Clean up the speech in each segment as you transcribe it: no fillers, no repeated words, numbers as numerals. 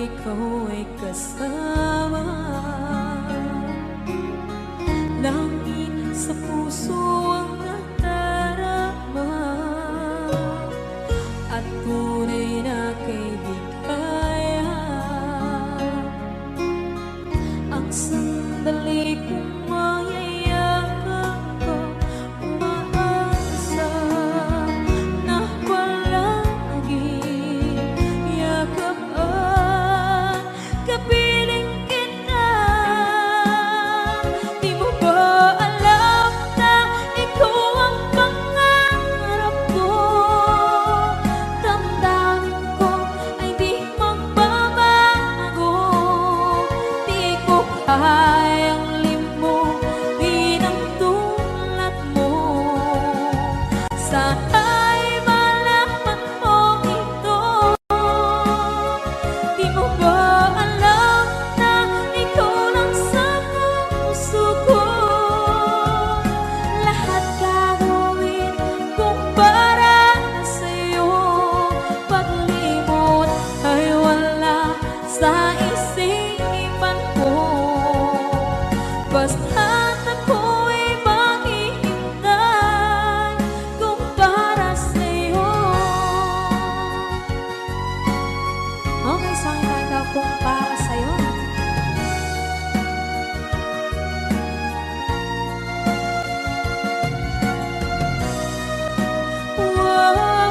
ikaw ay kasama. Langit sa puso ang nadarama, at tunay na kaibigan. Ang sandali kong mayayakap ko, umaasa na palagi yakap at kapiling kita. Di mo ba alam na ikaw ang pangarap ko? Damdamin ko ay di magbabago. Di ko kayang limutin ang tulad mo. Sana'y malaman mo ito. Di mo ba alam na ikaw lang sa puso ko? Lahat gagawin kung para sa'yo. Paglimot ay wala sa isipan ko. Basta't ako'y maghihintay kung para sa'yo. Okay, saan tayo kung para sa'yo? Wow, wow,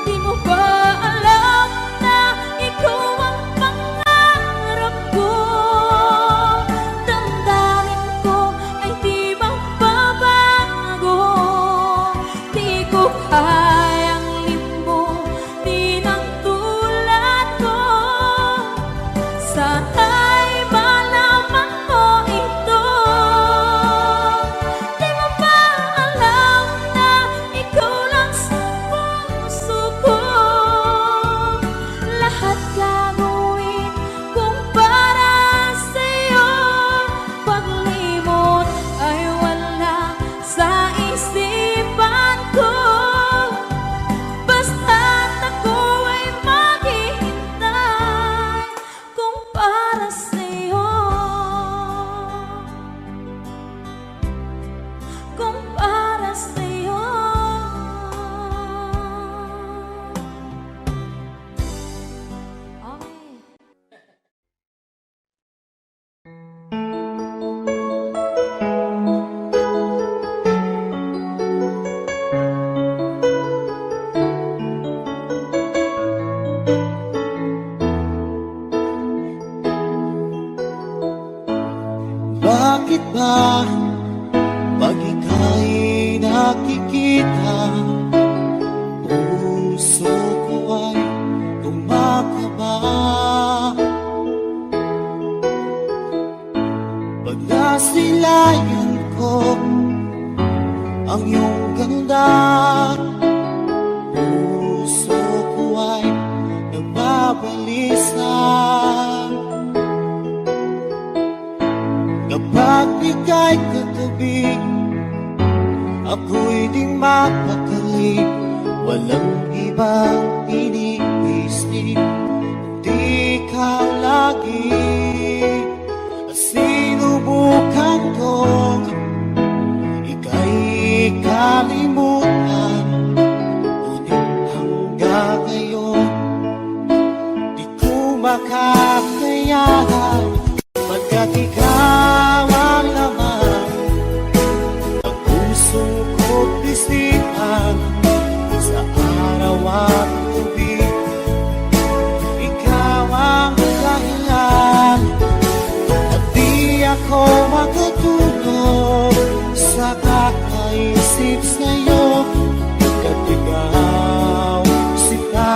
Di mo ba alam na ikaw ang pangarap ko? Damdamin ko ay di magbabago. Di ko kayang limutin ang tulad ko. Sana'y malaman mo ito. Di mo ba alam na ikaw lang sa puso ko? Lahat gagawin kung para sa'yo. Paglimot ay wala sa isipan ko. Basta't ako ay maghihintay kung para sa'yo. Kung para sa'yo. Okay. Bakit ba pag ika'y nakikita, puso ko ay kumakaba? Pag nasilayan ko ang iyong ganda, puso ko ay nababalisa. Kapag ika'y katabi, ako'y di mapakali. Walang ibang iniisip, kundi ikaw lagi. Sinubukan kong ika'y kalimutan, ngunit hanggang ngayon di ko makakayanan. Pagkat ikaw ang laman ng puso ko't isipan, sa araw at gabi ikaw ang dahilan. At di ako makatulog sa kakaisip sa'yo. Pagkat ikaw sita,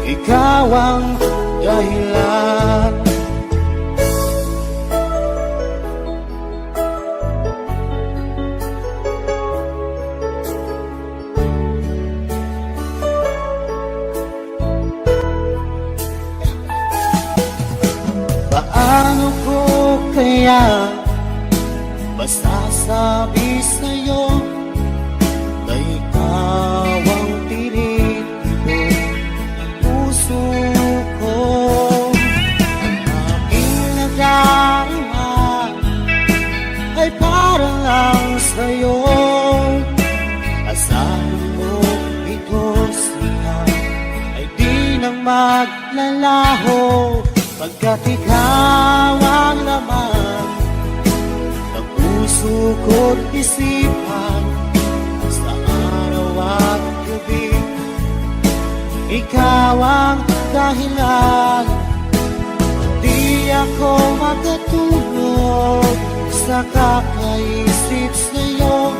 ikaw ang dahilan. Paano ko kaya masasabi sabi sa'yo na ikaw ang tinig ng puso ko. Ang aking nadarama ay para lang sa'yo. Asahan mo ito siya ay di nang maglalaho, pagkat ikaw ang laman ng puso ko't isipan. Sa araw at gabi, ikaw ang dahilan. Di ako makatulog sa kakaisip sa'yo,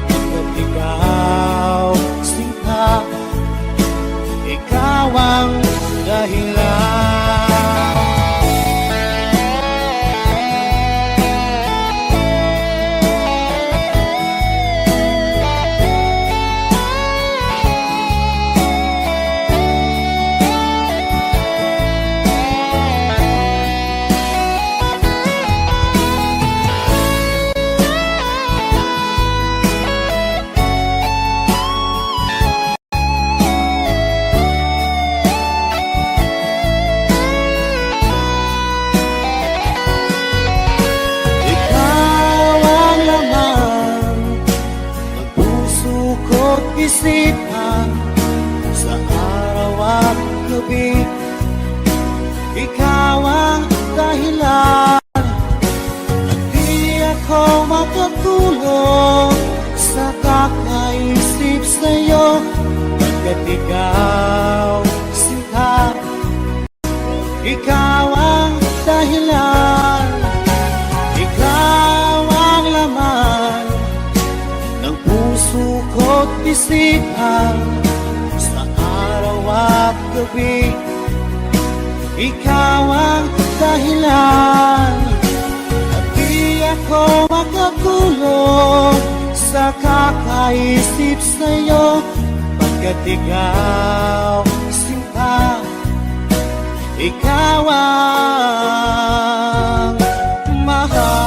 pagkat ikaw sinta, ikaw ang dahilan. Isipan sa araw at gabi, ikaw ang dahilan. At di ako makatulog sa kakaisip sa'yo, pagkat ikaw sinta, ikaw ang dahilan. Ikaw ang laman ng puso ko't isipan sa araw at gabi, ikaw ang dahilan. At di ako makatulog sa kakaisip sa'yo, pagkat ikaw sinta, ikaw ang mahal.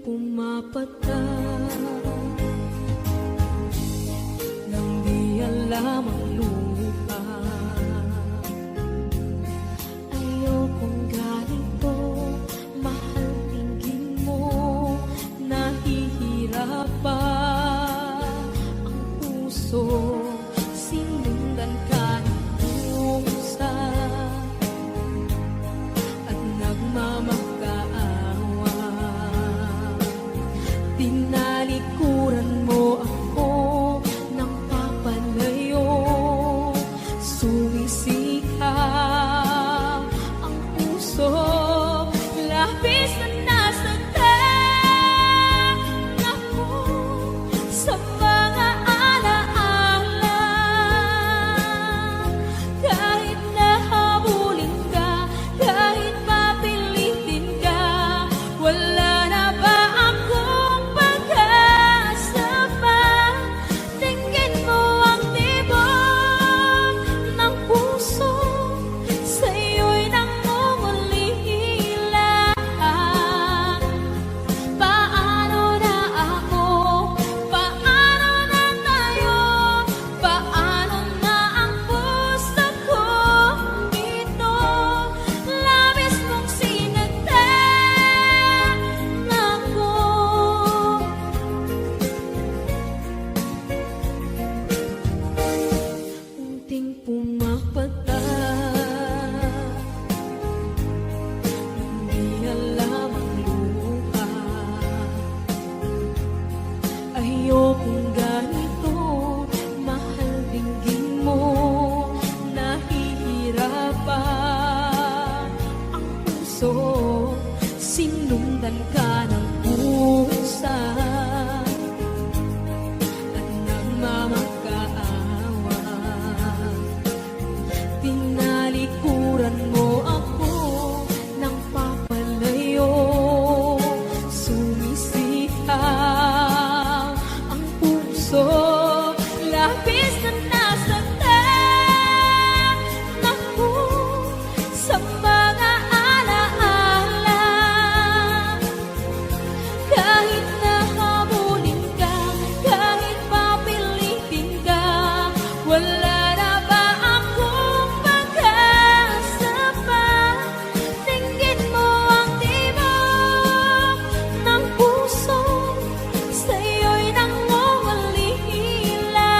Pumapata nang di alam ang lupa. Ayokong ganito, mahal, tingin mo, nahihirapan ang puso, sinundan ka ng pusa at nagmamakaawa. Tinalikuran mo ako ng papalayo, sumisikap ang puso, labis na nasaktan ako sa mga alaala. Kahit nahabulin ka, kahit papilitin ka, wala na ba akong pag-asa pa? Tingin mo ang tibok ng puso, sa'yo'y nangungulila. Paano na ako? Paano na tayo? Paano na ang puso kong ito? Labis mong sinaktan ako. Unting pumapata, hindi alam ang luha. Ayokong ganito, mahal, dinggin mo, nahihirapan ang puso, sinundan ka ng pusa likuran mo ako nang papalayo. Sumisihaw ang puso, labis na nasaktan ako sa mga alaala. Kahit nahabulin ka, kahit papilitin ka, wala na ba akong pag-asa pa? Tingin mo ang tibok ng puso, sa'yo'y nangungulila.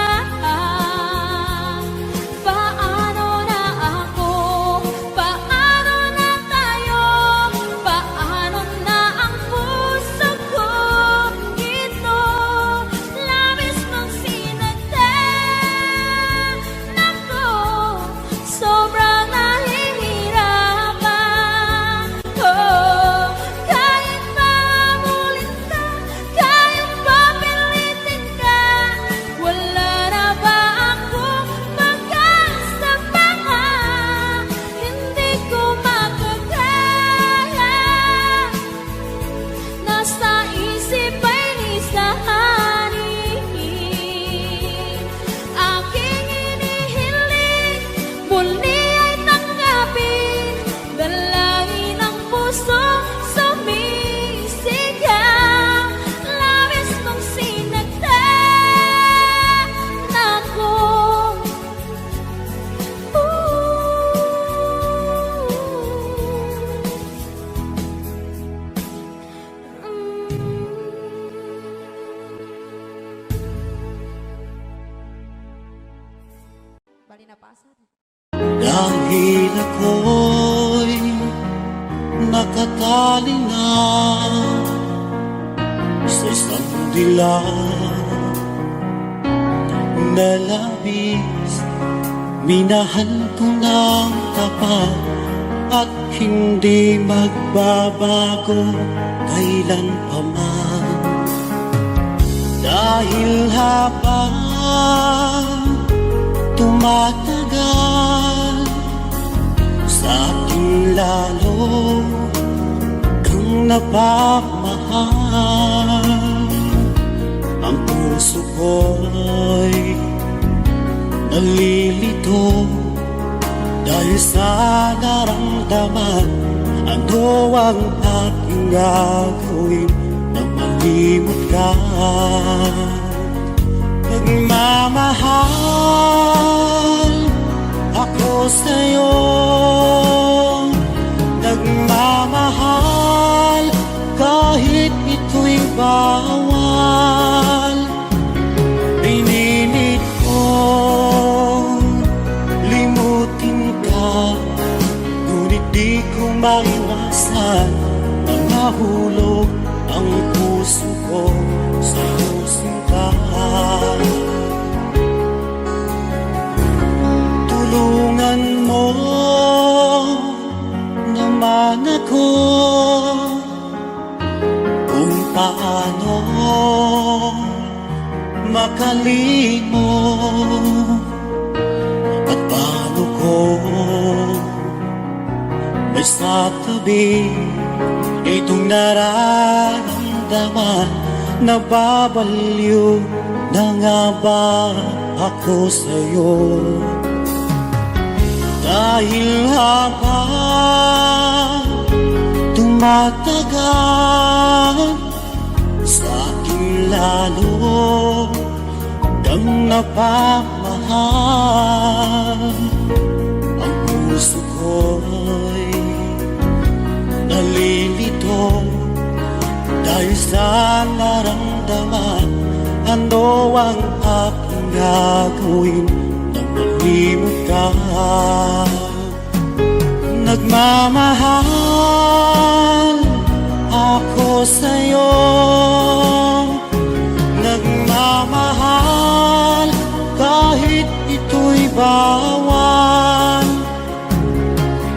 Paano na ako? Paano na tayo? Paano na ang puso ko? Ito, labis mong sinagdan ako, sobrang nahihirapan. Oh, kahit mahabulin ka, kahit papilitin ka, wala na ba akong pag-asa pa? Hindi ko makakaya, nasa isip ay lisahanin. Aking inihiling, muli ay tanggapin, dalangin ang puso sumisigaw. Labis mong sinagdan ako. Bali na pasan. Dahil ako'y nakatali na sa isang dilag na labis, minahal ko ng tapat at hindi magbabago kailan pa man. Dahil habang tumatagal, sa akin lalo kang napamahal. Ang puso ko'y nalilito dahil sa naramdaman. Ano ang aking gagawin na malimot ka? Nagmamahal ako sa'yo, nagmamahal kahit ito'y bawal. Pinilit kong limutin ka, ngunit di ko maiwasan na mahulog ang puso ko sa'yo, sinta. Tulungan mo naman ako kung paano makalimot at paano ko may sa tabi itong nararamdaman. Nababaliw na nga ba ako sa'yo? Dahil habang tumatagal, sa akin lalo kang napamahal. Ang puso ko'y nalilito dahil sa naramdaman. Ano ang aking gagawin na malimot ka? Nagmamahal ako sa'yo, nagmamahal kahit ito'y bawal.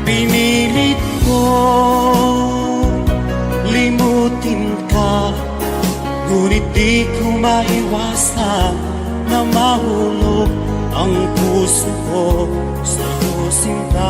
Pinilit ko limutin ka, ngunit di ko maiwasan na mahulog ang puso ko sa'yo, sinta.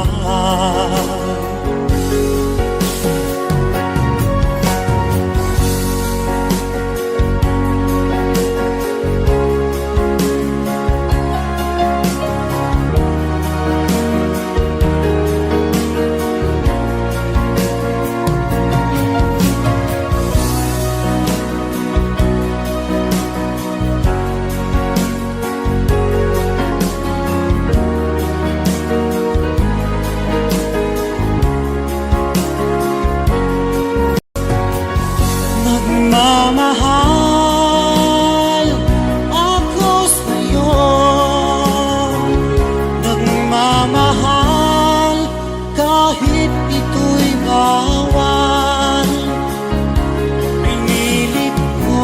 Nagmamahal ako sa'yo, nagmamahal kahit ito'y bawal. Pinilit ko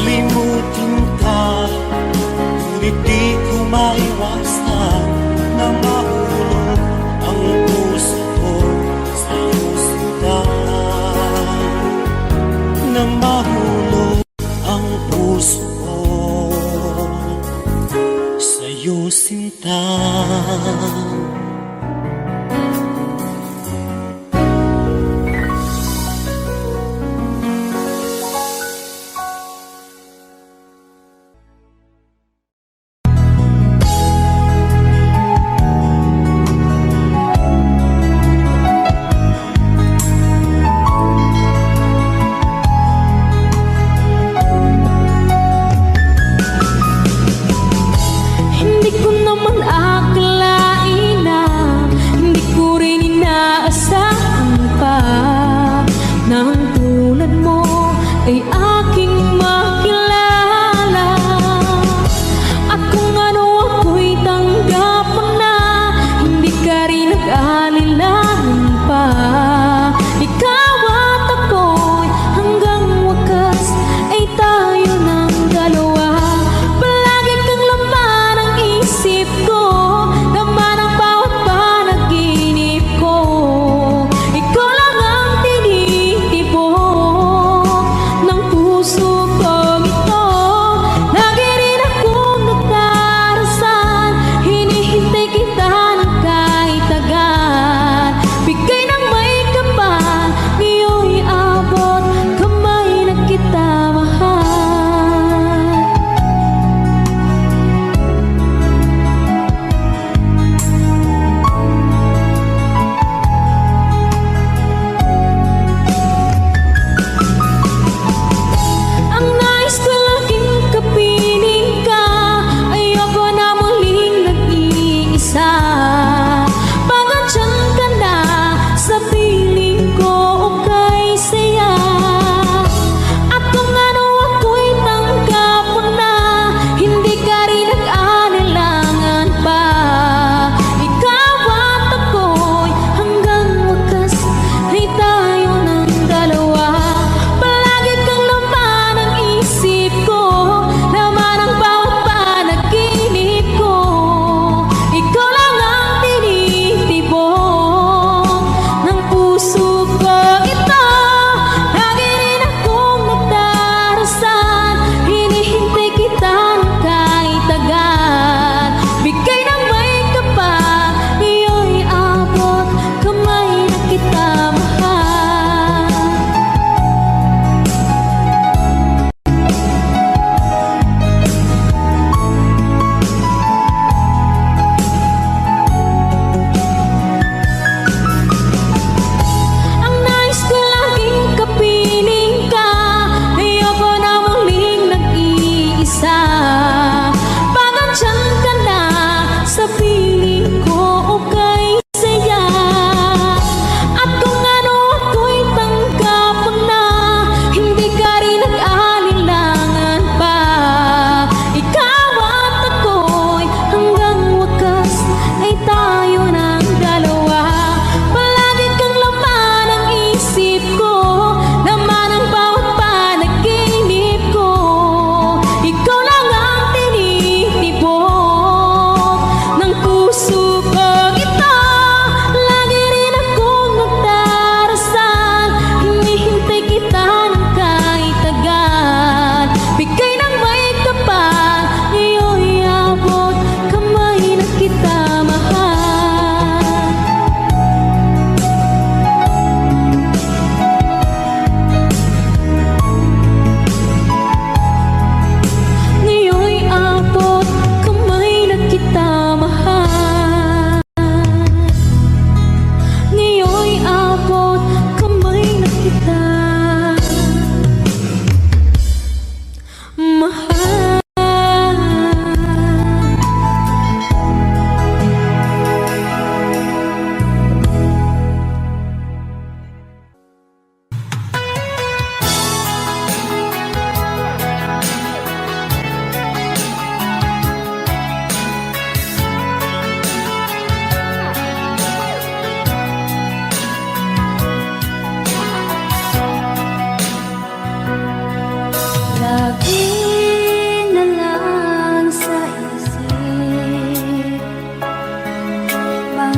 limutin ka, ngunit di ko maiwasan na mahulog ang puso ko sa'yo sinta. Na mahulog ang puso ko sa'yo sinta. Hindi ko naman akalain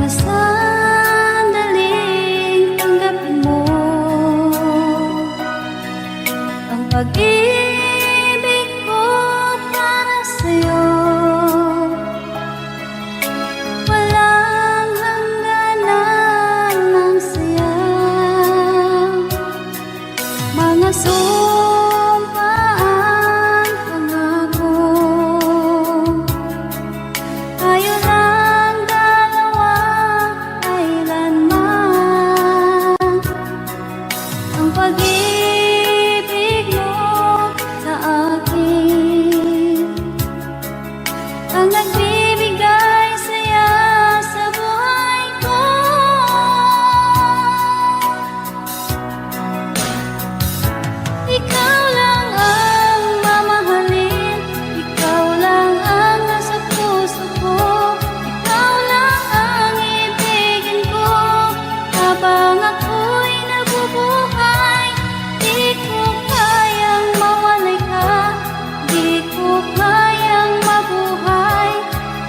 Mga sandaling tanggapin mo ang pag-ibig ko para sa'yo. Walang hangganan ng saya, mga sumpaan, pangako. Tayo lang dalawa, kailanman. Ang pag-ibig mo sa akin ang nagbibigay saya sa buhay ko. Ikaw lang ang mamahalin, ikaw lang ang nasa puso ko, ikaw lang ang ibigin ko habang ako'y nabubuhay. Di ko kayang mawalay ka, di ko kayang mabuhay,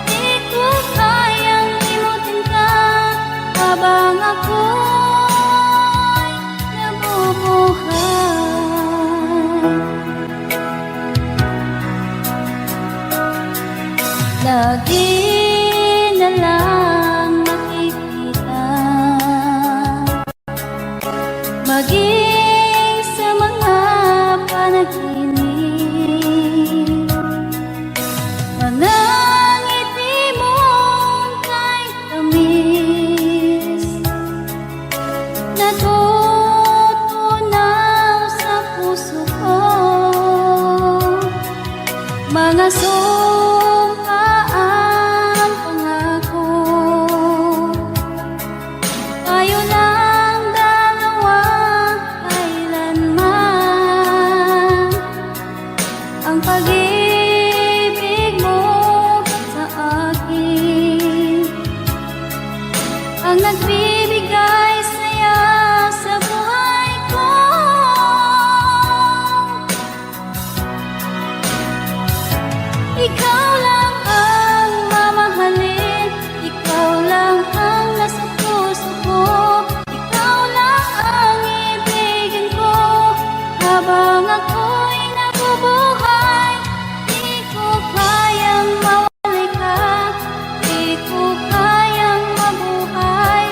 di ko kayang limutin ka habang ako'y nabubuhay. Lagi na lang makikita, maging sa mga panaginip, mga ngiti mong kahit tamis, natutunaw sa puso ko. Mga sumpaan, pangako. Tayo lang dalawa, kailanman. Ang pag-ibig mo sa akin ang nagbibigay saya sa buhay ko. Ikaw lang ang mamahalin, ikaw lang ang nasa puso ko, ikaw lang ang ibigin ko habang ako'y nabubuhay. Di ko kayang mawalay ka, di ko kayang mabuhay,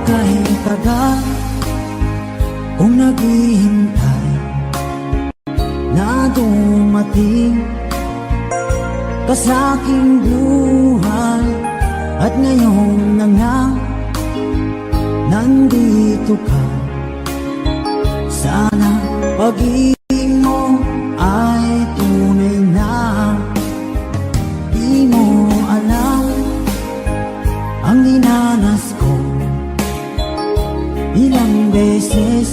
kay tagal kung naghihintay na dumating ka sa aking buhay. At ngayon na nga nandito ka. Sana pag-ibig mo ay tunay na. Di mo alam ang dinanas ko. Ilang beses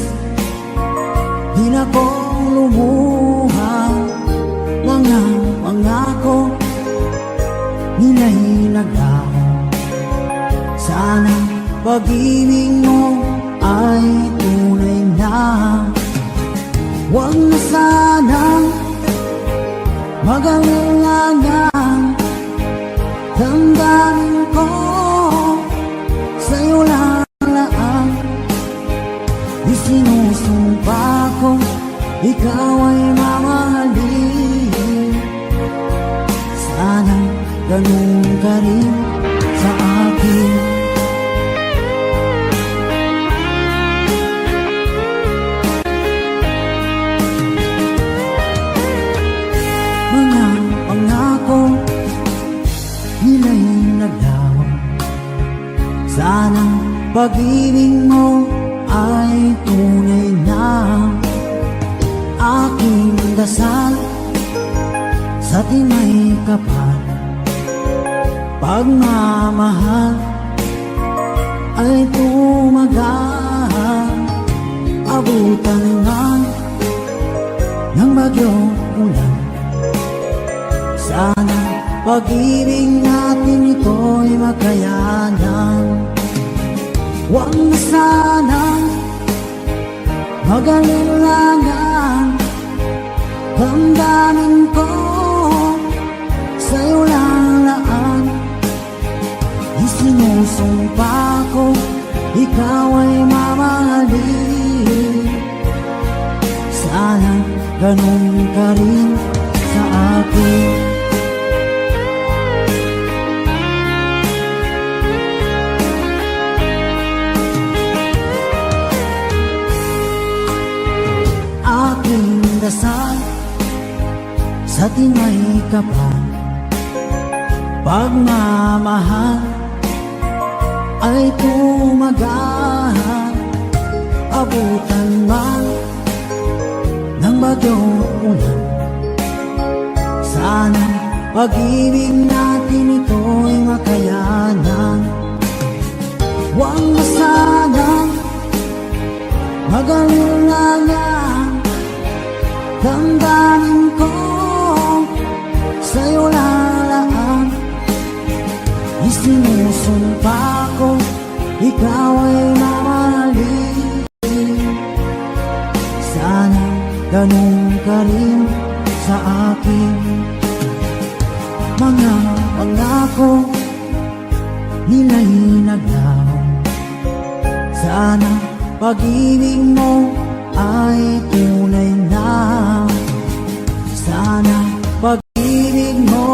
di na ko lumuha. Mga pangako nila'y naglaho. Sana pag-ibig mo ay tunay na. Huwag na sanang mag-alangan. Damdamin ko sa'yo lalaan. Isinusumpa ko ikaw ay mamahalin. Sana ganun ka rin sa akin. Mga pangako nila'y naglaho. Sana pag-ibig mo ay tunay na. Aking dasal sa tinay kapal, pagmamahal ay tumagal. Abutan man ng bagyong ulan. Sana pag-ibig natin ito'y makayanan. Huwag na sanang mag-alinlangan. Damdamin ko sa'yo lalaan. Isinusumpa ko ikaw ay mamahalin. Sana ganun ka rin sa akin. Aking dasal sa tinay kapal, pagmamahal ay tumagal. Abutan man ng bagyong ulan. Sana pag-ibig natin ito'y makayanan. Huwag na sanang mag-alinlangan. Damdamin ko sa'yo lalaan. Isinusumpa ko ikaw ay mamahalin. Sana ganun ka rin sa akin. Mga pangako nila'y naglaho. Sana pag-ibig mo ay tunay na. Sana pag-ibig mo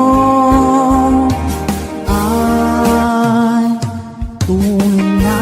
ay tunay na.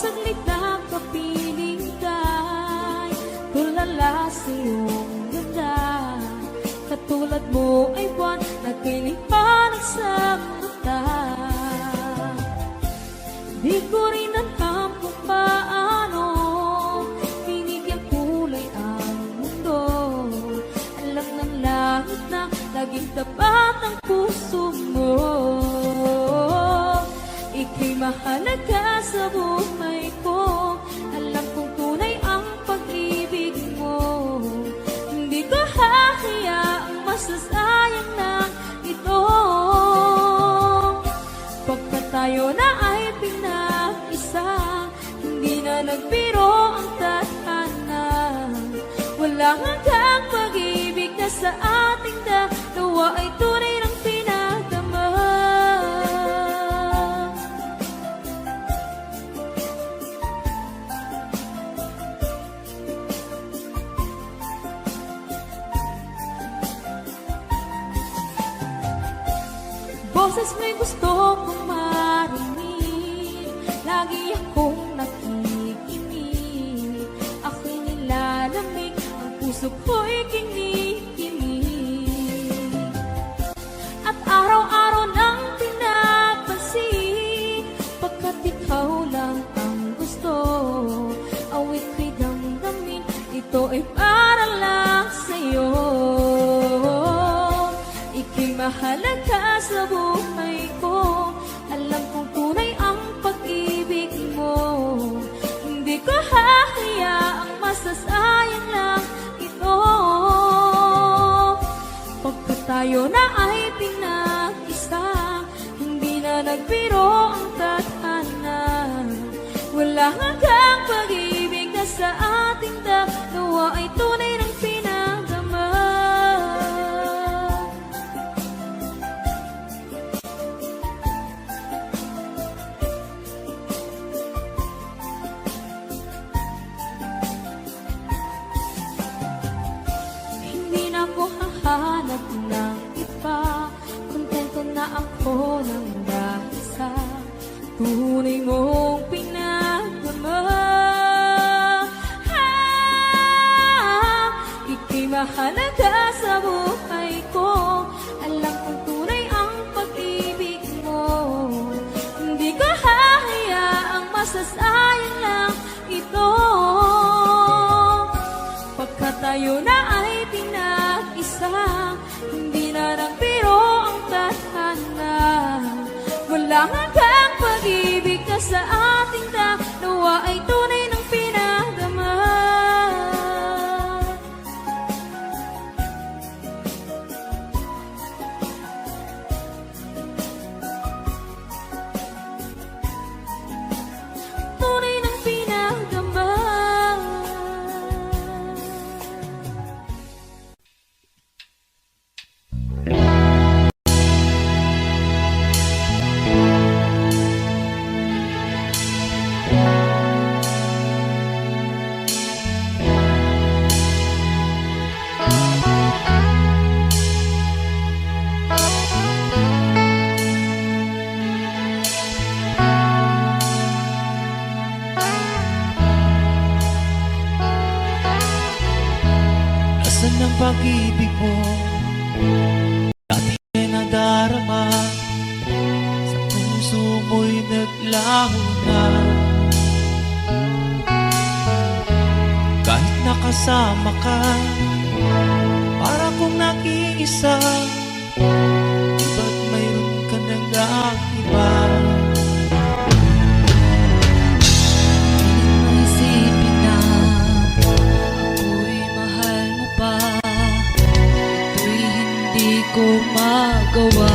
saglit na kapiling ka'y tulala sa iyong ganda. Katulad mo ay buwan na kinipanag sa mata. Di ko rin alam kung paano binigyan kulay ang mundo. Alam ng langit na laging tapat ang puso mo. Ika'y mahalaga sa buhay ko. Alam kong tunay ang pag-ibig mo. Hindi ko hahayaang masasayang na ito. Pagkat tayo na ay pinag-isa, hindi na nagbiro ang tadhana. Walang hanggang pag-ibig na sa ating dalawa ay tunay ng pinagdama. Boses mo'y gusto kong marinig, lagi akong nakikinig. Ako'y nilalamig, ang puso ko'y kinikinig. At araw-araw nang pinapansin, pagkat ikaw lang ang gusto. Awit ko'y damdamin, ito ay para lang sa'yo. Ika'y mahalaga sa buhay ko. Alam kong tunay ang pag-ibig mo. Hindi ko hahayaang masasayang lang ito. Pagkat tayo na ay pinag-isa, hindi na nagbiro ang tadhana. Wala hanggang pag-ibig na sa ating dalawa ay tunay ng pinagdama. Hindi na ako hahanap ng iba, kontento na ako ng dahil sa tunay mong pinagdama. Ika'y mahalaga sa buhay ko. Alam kong tunay ang pag-ibig mo. Hindi ko hahayaang masasayang lang ito. Pagkat tayo na ay pinag-isa, hindi na nagbiro ang tadhana. Wala hanggang pag-ibig na sa ating dalawa ay tunay ng pinagdama. Tunay ng pinagdama. Nasaan ang pag-ibig mo? Dati nadarama, sa puso mo'y naglaho na. Kahit nakasama ka, para kong nag-iisa. Ba't mayroon ka nang iba? Isipin na ako'y mahal mo pa, ito'y hindi ko magawa.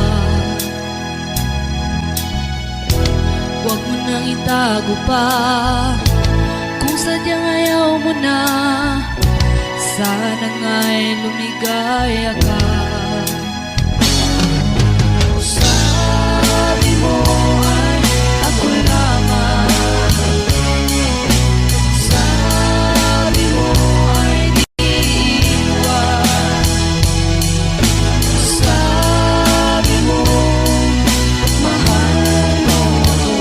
Huwag mo nang itago pa, kung sadyang ayaw mo na, sana nga'y lumigaya ka. Sabi mo ay ako lamang, sabi mo ay di iwan, sabi mo mahal mo ako,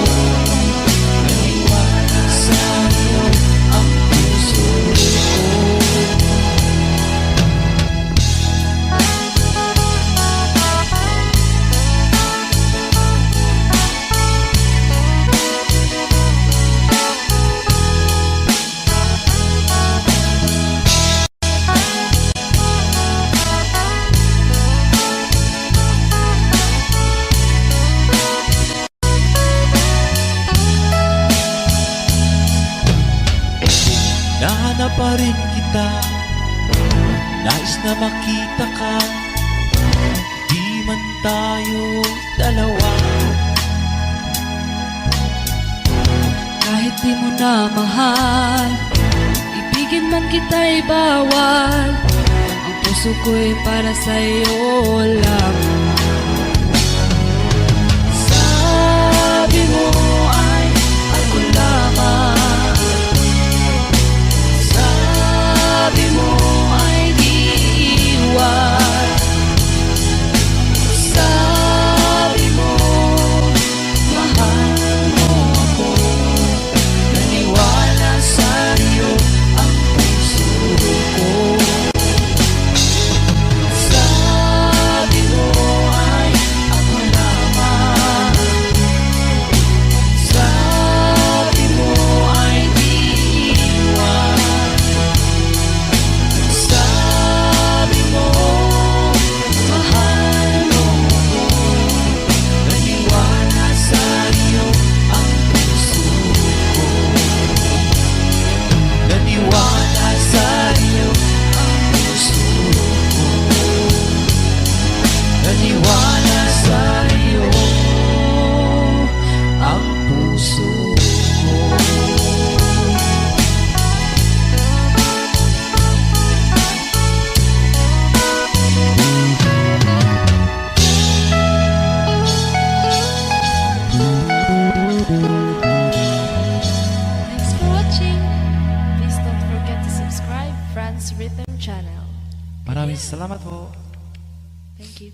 iwan. na pa rin kita. Nais na makita ka, di man tayo dalawa. Kahit di mo na mahal, ibigin man kita'y bawal. Ang puso ko'y para sa'yo lang. Sabi mo ay ako lamang, sabi mo ay di iwan, sabi mo mahal mo ako. Naniwala sa'yo ang puso ko. Sabi mo ay ako lamang, sabi mo ay di iwan, sabi mo mahal mo ako. Naniwala sa'yo ang puso ko. Naniwala sa'yo ang puso ko. Naniwala sa'yo ang puso ko. Thanks for watching. Please don't forget to subscribe Franz Rhythm Channel. Maraming salamat po. Thank you.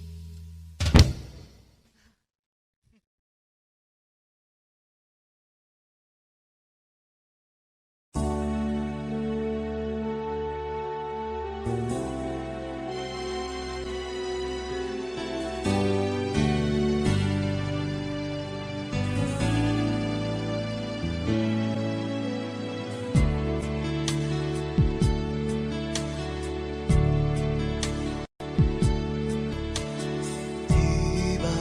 Diba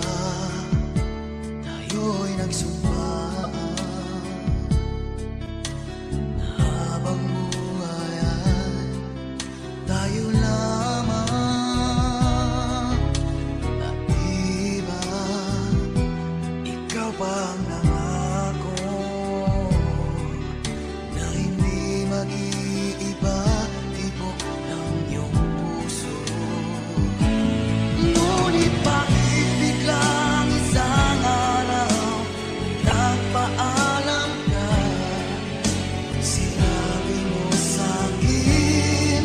tayo'y nagsumpaan na habang buhay ay tayo lamang. At diba ikaw pa ang nangako na hindi mag-iiba, tibok ng iyong puso. Ngunit bakit biglang isang araw nagpaalam ka? Sinabi mo sa'kin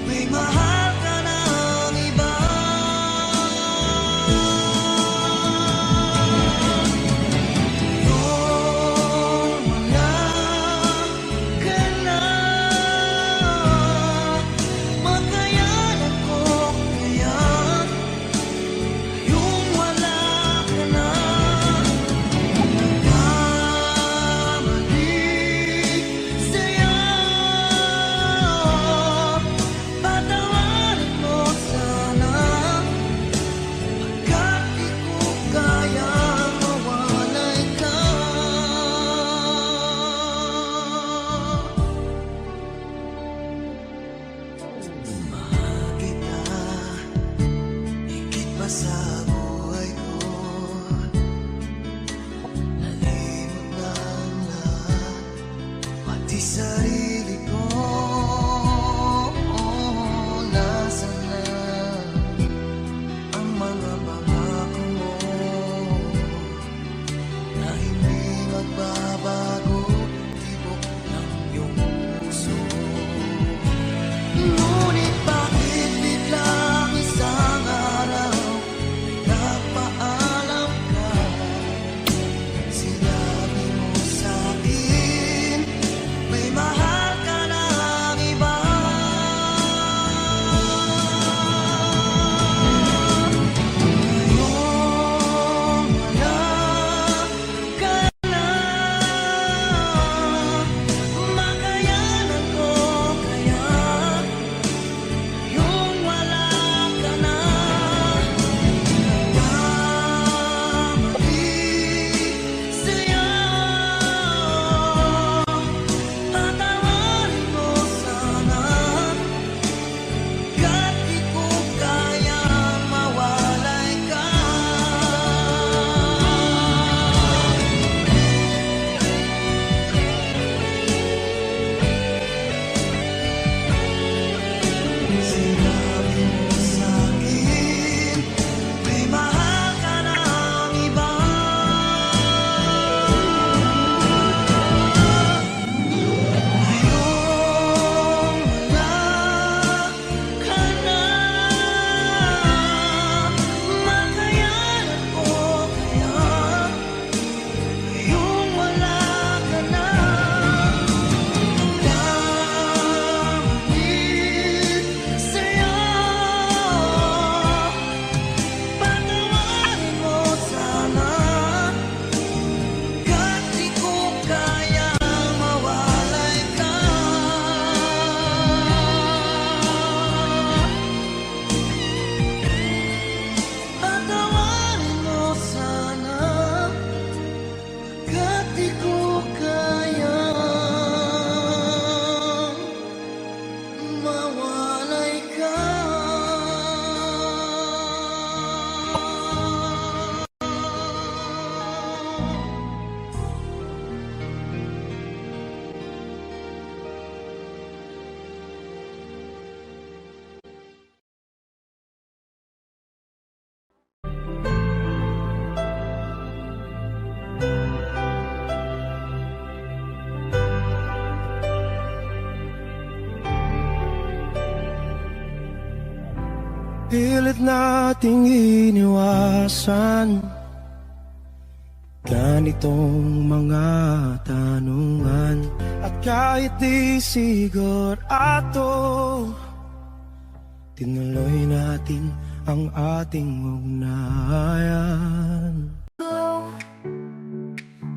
may mahal ka ng iba. Noong wala ka na, makayanan ko kaya yung wala ka na. Nagkamali sa'yo, patawarin mo sana, pagkat di ko kayang mawalay ka. Mahal kita higit pa sa buhay ko. Nalimot na ang lahat, pati sarili ko. Nasaan na ang mga pangako mo na hindi magbabago, tibok ng iyong puso. Ngunit bakit biglang isang araw nagpaalam ka? Sinabi mo sa'kin may mahal ka ng iba. Ngayong wala ka na, Pilit nating iniwasan ganitong mga tanungan. At kahit di sigurado, tinuloy natin ang ating ugnayan.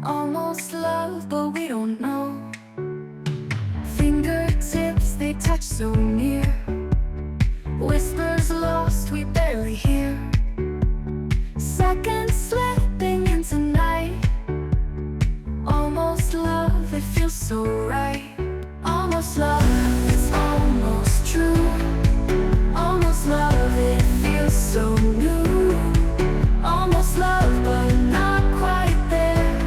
Almost love, but we don't know. Fingertips, they touch so near. Whispers lost, we barely hear. Seconds slipping into night. Almost love, it feels so right. Almost love, it's almost true. Almost love, it feels so new. Almost love, but not quite there.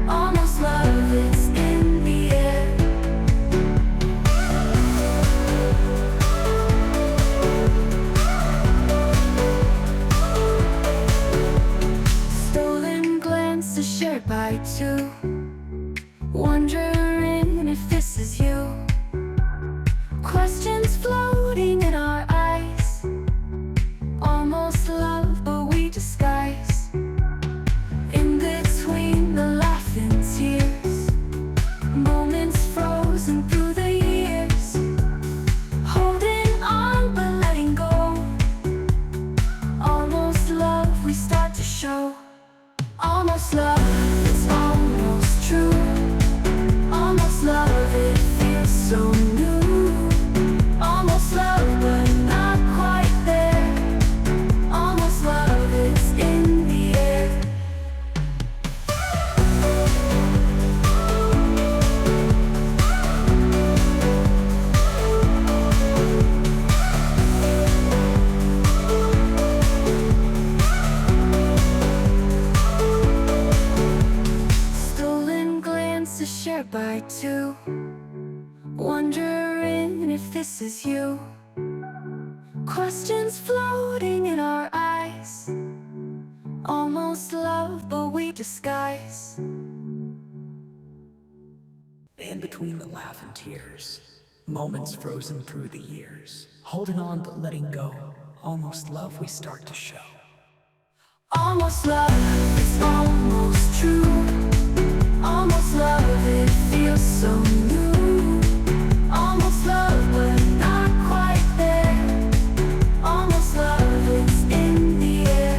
Almost love, it's in the air. Stolen glances shared by two, wondering if this is you. Questions floating in our eyes. Almost love, but we disguise. In between the laughing tears, moments frozen through the years. Holding on but letting go. Almost love, we start to show. Almost love, it's almost true. Almost love, it feels so new. Almost love, but not quite there. Almost love, it's in the air. Stolen glances shared by two, wondering if this is you. Questions floating in our eyes. Almost love, but we disguise. In between the laugh and tears, moments frozen through the years, holding on but letting go, almost love we start to show. Almost love, it's almost true. Almost love, it feels so new. Almost love, but not quite there. Almost love, it's in the air.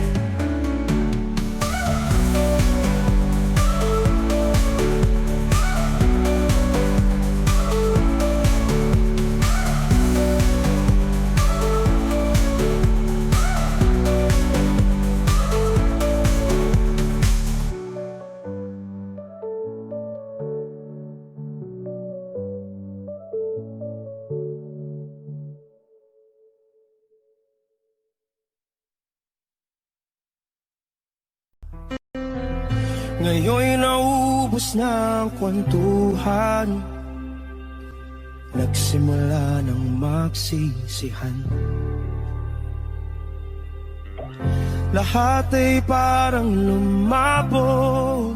Ngayon'y naubos na ang kwentuhan, nagsimula ng magsisihan. Lahat ay parang lumabo,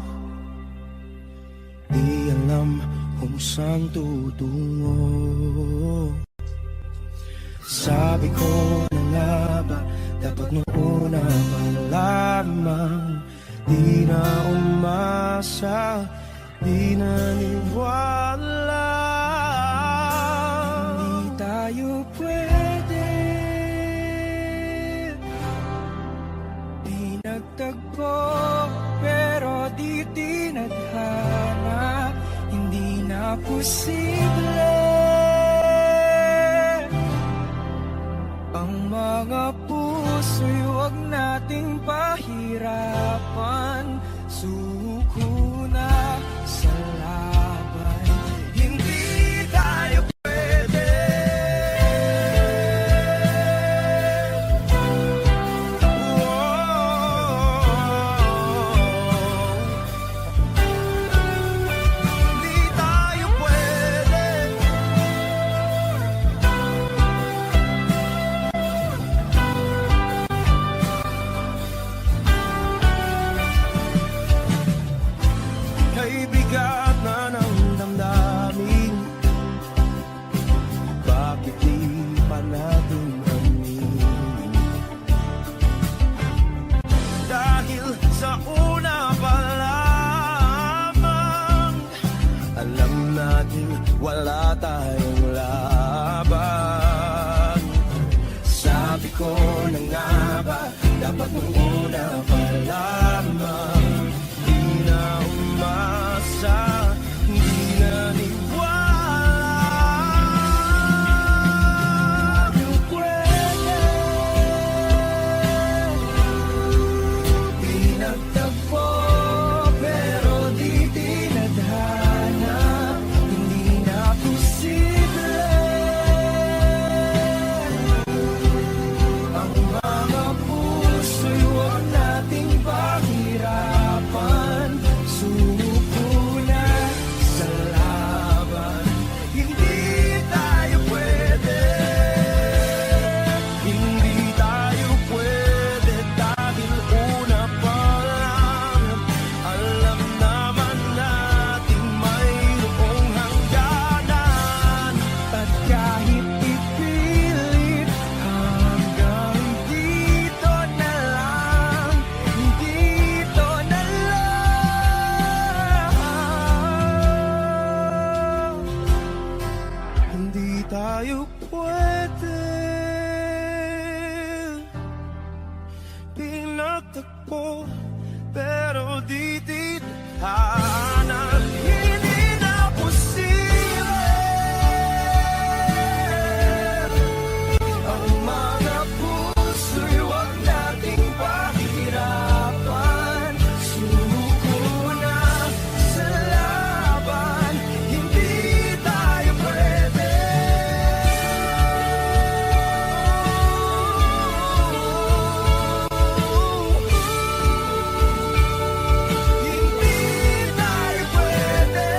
di alam kung saan tutungo. Sabi ko na nga ba, dapat noon na malamang. Di na umasa, di naniwala. Di tayo pwede, di nagtagpo, pero di tinadhana. Hindi na posible ang mga puso'y huwag nating pahirapan. Suko na sa laban, hindi tayo pwede. Hindi tayo pwede. tayong laban. Sabi ko na nga ba, dapat nung una pa lamang. Di na umasa, di na niwala. Yung pwede, di nagtagpo, pero di tinadhana. Hindi na posible ang mga puso'y huwag nating pahirapan. Sumuko na sa laban. Hindi tayo pwede, hindi tayo pwede dahil una pa lang alam naman natin mayroong hangganan. At kahit ipilit hanggang dito na lang, dito na lang. Hindi tayo pwede, pinagtagpo, pero di tithanan. Hindi na posible ang mga puso'y huwag nating pahirapan. Sumuko na sa laban. Hindi tayo pwede, hindi tayo pwede.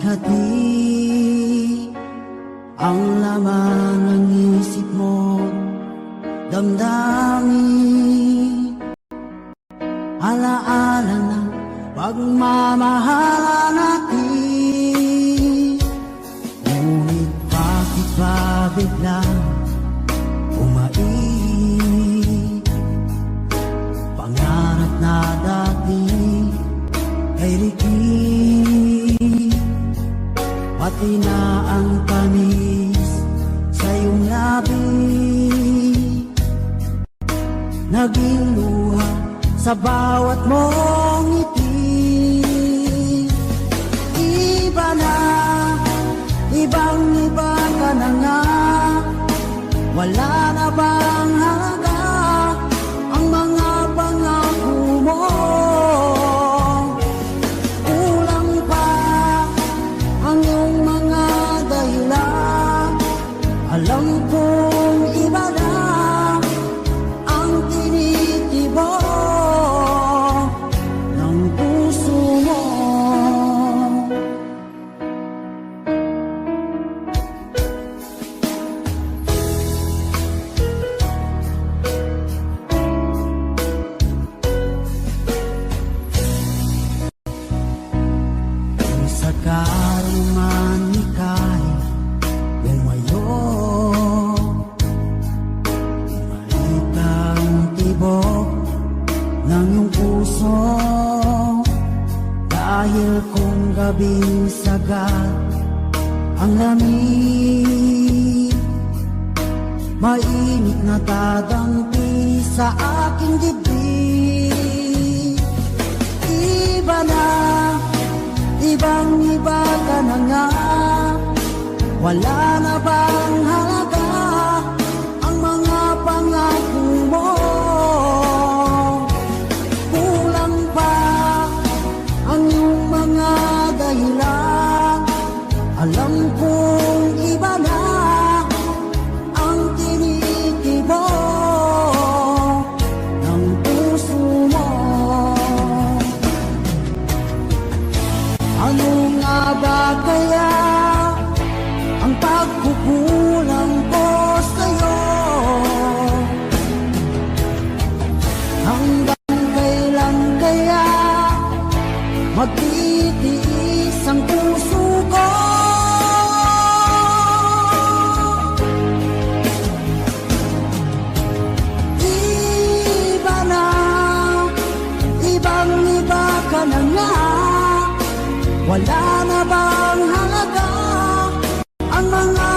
hati ang laman ng isip mo, damdamin, alaala ng pagmamahalan natin. Ngunit bakit ba biglang umaib? Pangarap na dati ay likid, pati na ang tamis sa iyong labi, naging luha sa bawat mong ngiti. Iba na, ibang iba ka na nga, wala na bang halaga ang mga pangako mo? Kulang pa ang iyong mga dahilan, alam kong iba na ang tinitibok ng puso mo. Kung sakaling man ika'y lumayo, bumalik ang tibok ng iyong puso. Dahil kung gabing sagat ang lamig, mainit na dadampi sa aking dibdib. Iba na, ibang iba ka na nga, wala na bang halaga ang mga pangako mo? Kulang pa ang iyong mga dahilan, alam kong iba na ang tinitibok ng puso mo. Ano nga ba kaya ang pagkukulang ko sa'yo? Hanggang kailan kaya magtitiis ang puso ko? Iba na, ibang iba ka na nga, wala na bang halaga ang mga